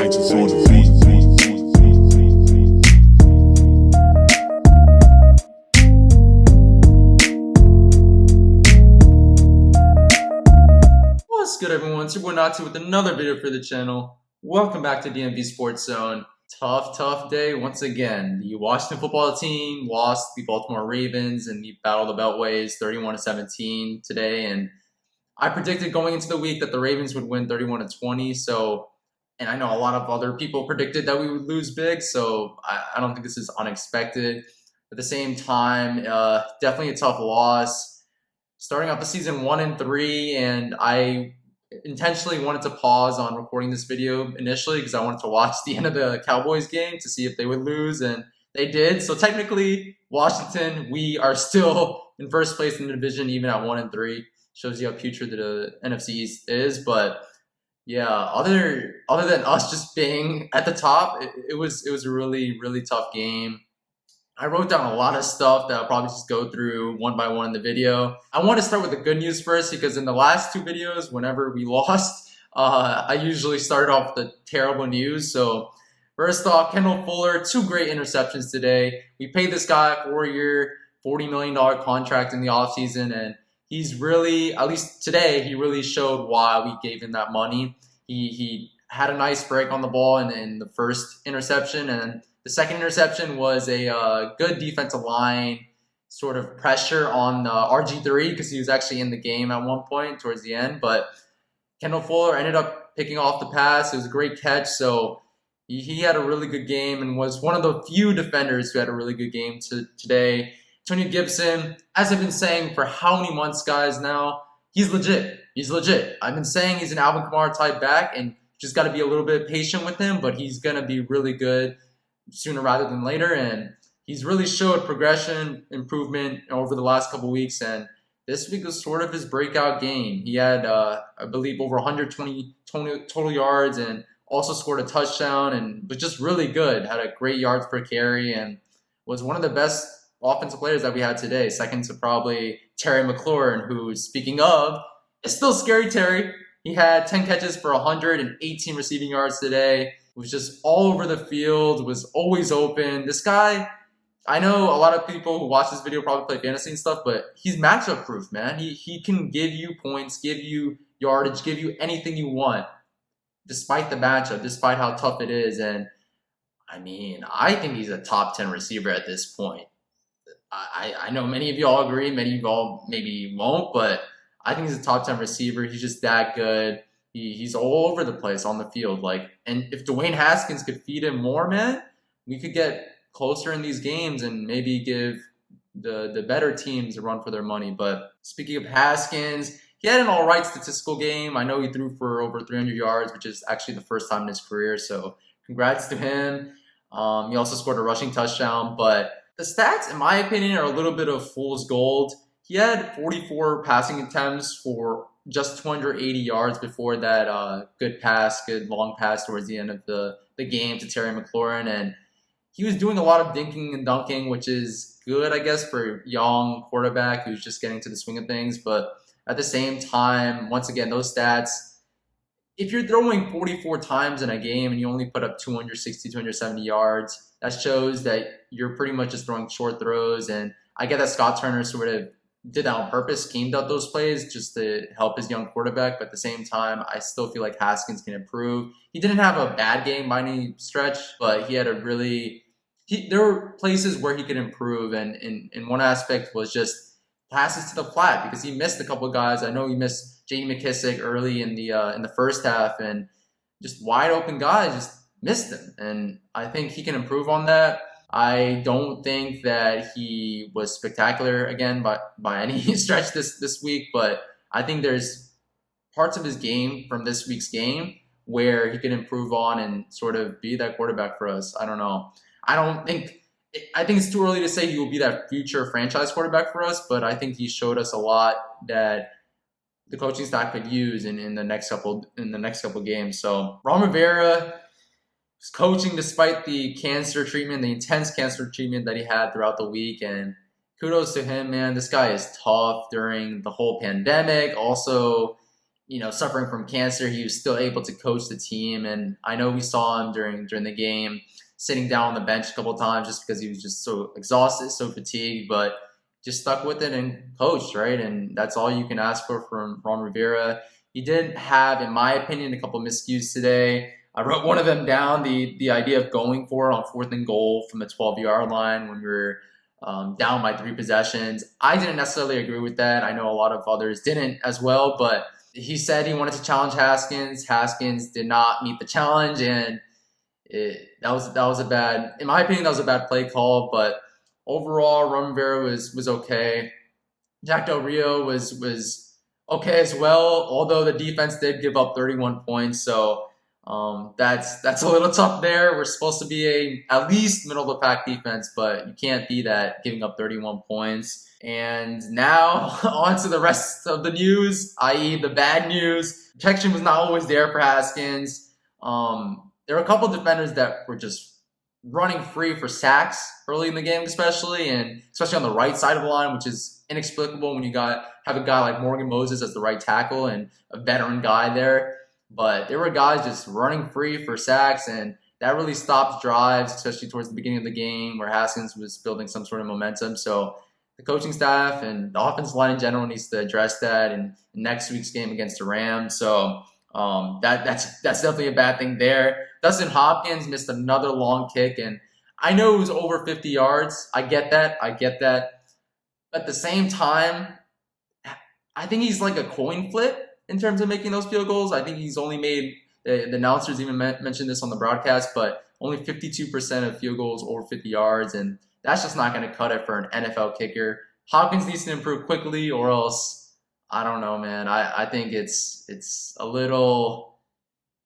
Titans on the beat. What's good, everyone? It's your boy Nati with another video for the channel. Welcome back to DMVSportsZone. Tough day once again. The Washington football team lost the Baltimore Ravens in the Battle of the Beltways 31-17 today, and I predicted going into the week that the Ravens would win 31-20. And I know a lot of other people predicted that we would lose big, so I don't think this is unexpected. At the same time, definitely a tough loss. Starting off the season 1-3, and I intentionally wanted to pause on recording this video initially because I wanted to watch the end of the Cowboys game to see if they would lose, and they did. So technically, Washington, we are still in first place in the division even at 1-3. Shows you how putrid the NFC East is. But yeah, other than us just being at the top, it was a really tough game. I wrote down a lot of stuff that I'll probably just go through one by one in the video. I want to start with the good news first because in the last two videos, whenever we lost, I usually start off the terrible news. So first off, Kendall Fuller, 2 great interceptions today. We paid this guy a 4-year, $40 million contract in the offseason, and he's really, at least today, he really showed why we gave him that money. He had a nice break on the ball in the first interception, and the second interception was a good defensive line sort of pressure on RG3 because he was actually in the game at one point towards the end. But Kendall Fuller ended up picking off the pass. It was a great catch. So he had a really good game and was one of the few defenders who had a really good game today. Antonio Gibson, as I've been saying for how many months, guys, now, he's legit. He's legit. I've been saying he's an Alvin Kamara type back, and just got to be a little bit patient with him, but he's going to be really good sooner rather than later, and he's really showed progression, improvement over the last couple weeks, and this week was sort of his breakout game. He had, I believe, over 120 total yards and also scored a touchdown and was just really good, had a great yards per carry, and was one of the best offensive players that we had today, second to probably Terry McLaurin, who, speaking of, is still scary Terry. He had 10 catches for 118 receiving yards today. Was just all over the field, was always open. This guy, I know a lot of people who watch this video probably play fantasy and stuff, but he's matchup proof, man. He can give you points, give you yardage, give you anything you want, despite the matchup, despite how tough it is. And I mean, I think he's a top 10 receiver at this point. I know many of y'all agree, many of y'all maybe won't, but I think he's a top 10 receiver. He's just that good. He's all over the place on the field. And if Dwayne Haskins could feed him more, man, we could get closer in these games and maybe give the better teams a run for their money. But speaking of Haskins, he had an all right statistical game. I know he threw for over 300 yards, which is actually the first time in his career. So congrats to him. He also scored a rushing touchdown. But the stats, in my opinion, are a little bit of fool's gold. He had 44 passing attempts for just 280 yards before that good long pass towards the end of the game to Terry McLaurin. And he was doing a lot of dinking and dunking, which is good, I guess, for a young quarterback who's just getting to the swing of things. But at the same time, once again, those stats, if you're throwing 44 times in a game and you only put up 260, 270 yards, that shows that you're pretty much just throwing short throws. And I get that Scott Turner sort of did that on purpose, schemed out those plays just to help his young quarterback. But at the same time, I still feel like Haskins can improve. He didn't have a bad game by any stretch, but he had there were places where he could improve. And in one aspect was just passes to the flat because he missed a couple of guys. I know he missed J.D. McKissick early in the first half, and just wide open guys just missed him. And I think he can improve on that. I don't think that he was spectacular again by any stretch this week, but I think there's parts of his game from this week's game where he can improve on and sort of be that quarterback for us. I don't know. I think it's too early to say he will be that future franchise quarterback for us, but I think he showed us a lot that the coaching staff could use in the next couple games. So Ron Rivera was coaching despite the intense cancer treatment that he had throughout the week, and kudos to him, man. This guy is tough during the whole pandemic. Also, suffering from cancer, he was still able to coach the team. And I know we saw him during the game sitting down on the bench a couple of times just because he was just so exhausted, so fatigued, but just stuck with it and coached, right? And that's all you can ask for from Ron Rivera. He did have, in my opinion, a couple of miscues today. I wrote one of them down, the idea of going for it on 4th and goal from the 12-yard line when we were down by 3 possessions. I didn't necessarily agree with that. I know a lot of others didn't as well, but he said he wanted to challenge Haskins. Haskins did not meet the challenge, and that was a bad, in my opinion, that was a bad play call. But overall, Ron Rivera was okay. Jack Del Rio was okay as well, although the defense did give up 31 points. So that's a little tough there. We're supposed to be at least middle of the pack defense, but you can't be that, giving up 31 points. And now on to the rest of the news, i.e. the bad news. Protection was not always there for Haskins. There were a couple defenders that were just running free for sacks early in the game, especially on the right side of the line, which is inexplicable when you have a guy like Morgan Moses as the right tackle and a veteran guy there. But there were guys just running free for sacks, and that really stopped drives, especially towards the beginning of the game where Haskins was building some sort of momentum. So the coaching staff and the offensive line in general needs to address that in next week's game against the Rams. So that's definitely a bad thing there. Dustin Hopkins missed another long kick, and I know it was over 50 yards. I get that. At the same time, I think he's like a coin flip in terms of making those field goals. I think he's only made, the announcers even mentioned this on the broadcast, but only 52% of field goals over 50 yards, and that's just not going to cut it for an NFL kicker. Hopkins needs to improve quickly, or else, I don't know, man. I think it's a little,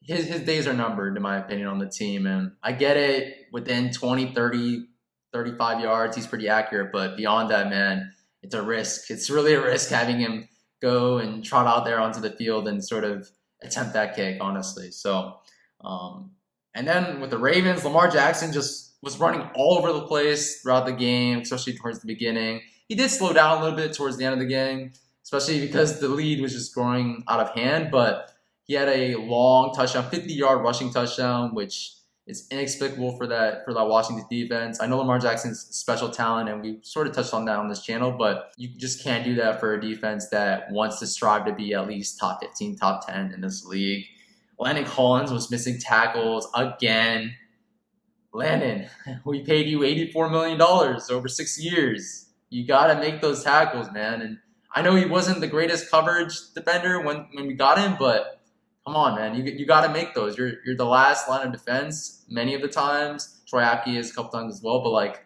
his days are numbered, in my opinion, on the team. And I get it, within 20, 30, 35 yards, he's pretty accurate. But beyond that, man, it's a risk. It's really a risk having him go and trot out there onto the field and sort of attempt that kick, honestly. So, and then with the Ravens, Lamar Jackson just was running all over the place throughout the game, especially towards the beginning. He did slow down a little bit towards the end of the game, especially because the lead was just growing out of hand. But he had a long touchdown, 50-yard rushing touchdown, which is inexplicable for that Washington defense. I know Lamar Jackson's special talent, and we sort of touched on that on this channel, but you just can't do that for a defense that wants to strive to be at least top 15, top 10 in this league. Landon Collins was missing tackles again. Landon, we paid you $84 million over 6 years. You got to make those tackles, man. And I know he wasn't the greatest coverage defender when we got him, but come on, man. You got to make those. You're the last line of defense many of the times. Troy Apke is a couple times as well, but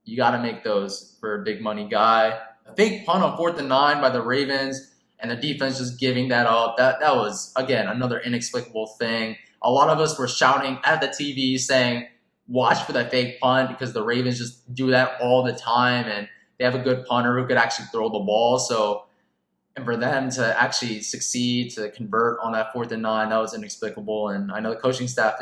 you got to make those for a big money guy. A fake punt on 4th and 9 by the Ravens, and the defense just giving that up. That was, again, another inexplicable thing. A lot of us were shouting at the TV saying, watch for that fake punt, because the Ravens just do that all the time, and they have a good punter who could actually throw the ball. So, and for them to actually succeed to convert on that 4th and 9, that was inexplicable. And I know the coaching staff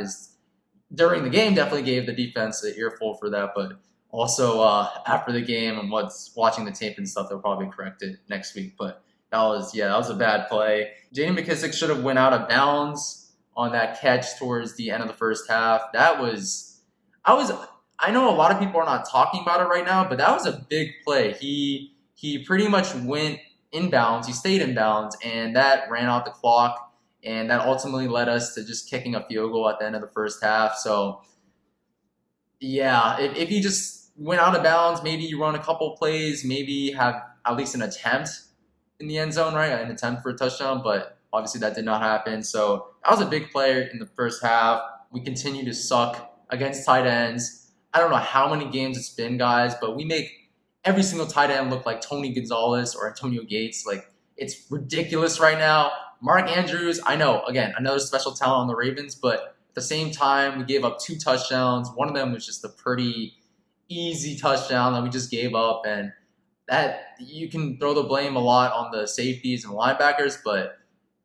during the game, definitely gave the defense an earful for that, but also after the game and watching the tape and stuff, they'll probably correct it next week. But that was a bad play. J.D. McKissic should have went out of bounds on that catch towards the end of the first half. I know a lot of people are not talking about it right now, but that was a big play. He pretty much went inbounds. He stayed inbounds, and that ran out the clock, and that ultimately led us to just kicking a field goal at the end of the first half. So, yeah, if he just went out of bounds, maybe you run a couple plays, maybe have at least an attempt in the end zone, right? An attempt for a touchdown, but obviously that did not happen. So that was a big play in the first half. We continue to suck against tight ends. I don't know how many games it's been, guys, but we make every single tight end look like Tony Gonzalez or Antonio Gates. It's ridiculous right now. Mark Andrews, I know, again, another special talent on the Ravens, but at the same time, we gave up 2 touchdowns. One of them was just a pretty easy touchdown that we just gave up, and that you can throw the blame a lot on the safeties and linebackers, but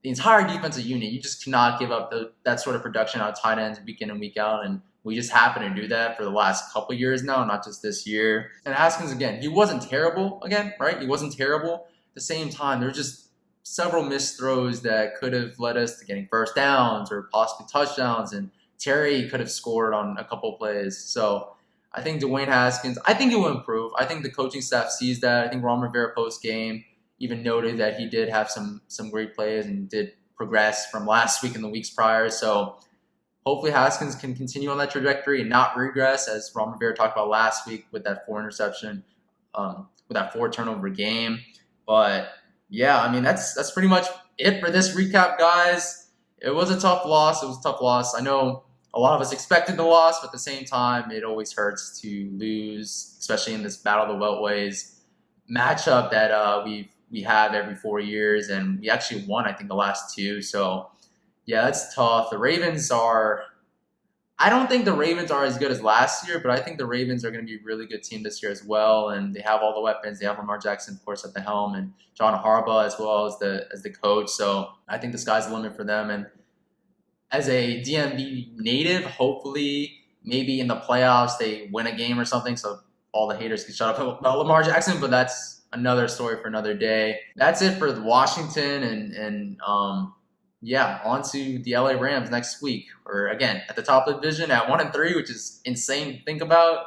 the entire defensive unit, you just cannot give up that sort of production out of tight ends week in and week out, and we just happen to do that for the last couple of years now, not just this year. And Haskins, again, he wasn't terrible again, right? He wasn't terrible. At the same time, there's just several missed throws that could have led us to getting first downs or possibly touchdowns, and Terry could have scored on a couple plays. So I think Dwayne Haskins, I think it will improve. I think the coaching staff sees that. I think Ron Rivera post game even noted that he did have some great plays and did progress from last week and the weeks prior. So hopefully Haskins can continue on that trajectory and not regress, as Ron Rivera talked about last week with that 4 interception, with that 4 turnover game. But yeah, I mean, that's pretty much it for this recap, guys. It was a tough loss. It was a tough loss. I know a lot of us expected the loss, but at the same time, it always hurts to lose, especially in this Battle of the Beltways matchup that we have every 4 years, and we actually won, I think, the last 2. So yeah, that's tough. The Ravens are. I don't think the Ravens are as good as last year, but I think the Ravens are going to be a really good team this year as well. And they have all the weapons. They have Lamar Jackson, of course, at the helm, and John Harbaugh as well as the coach. So I think the sky's the limit for them. And as a DMV native, hopefully maybe in the playoffs they win a game or something, so all the haters can shut up about Lamar Jackson. But that's another story for another day. That's it for Washington, and yeah, on to the LA Rams next week. Or again, at the top of the division at 1-3, which is insane to think about.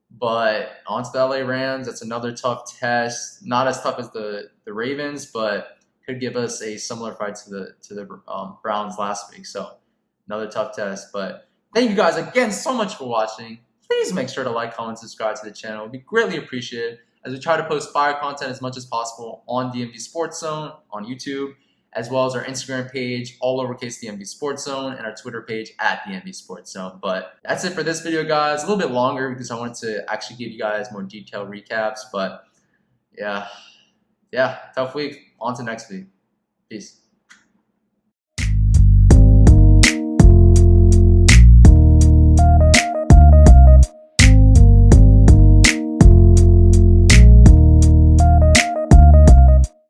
But on to the LA Rams. That's another tough test. Not as tough as the Ravens, but could give us a similar fight to the Browns last week. So another tough test. But thank you guys again so much for watching. Please make sure to like, comment, subscribe to the channel. It would be greatly appreciated as we try to post fire content as much as possible on DMV Sports Zone on YouTube, as well as our Instagram page, all lowercase DMV Sports Zone, and our Twitter page at DMV Sports Zone. But that's it for this video, guys. A little bit longer because I wanted to actually give you guys more detailed recaps. But yeah, tough week. On to next week. Peace.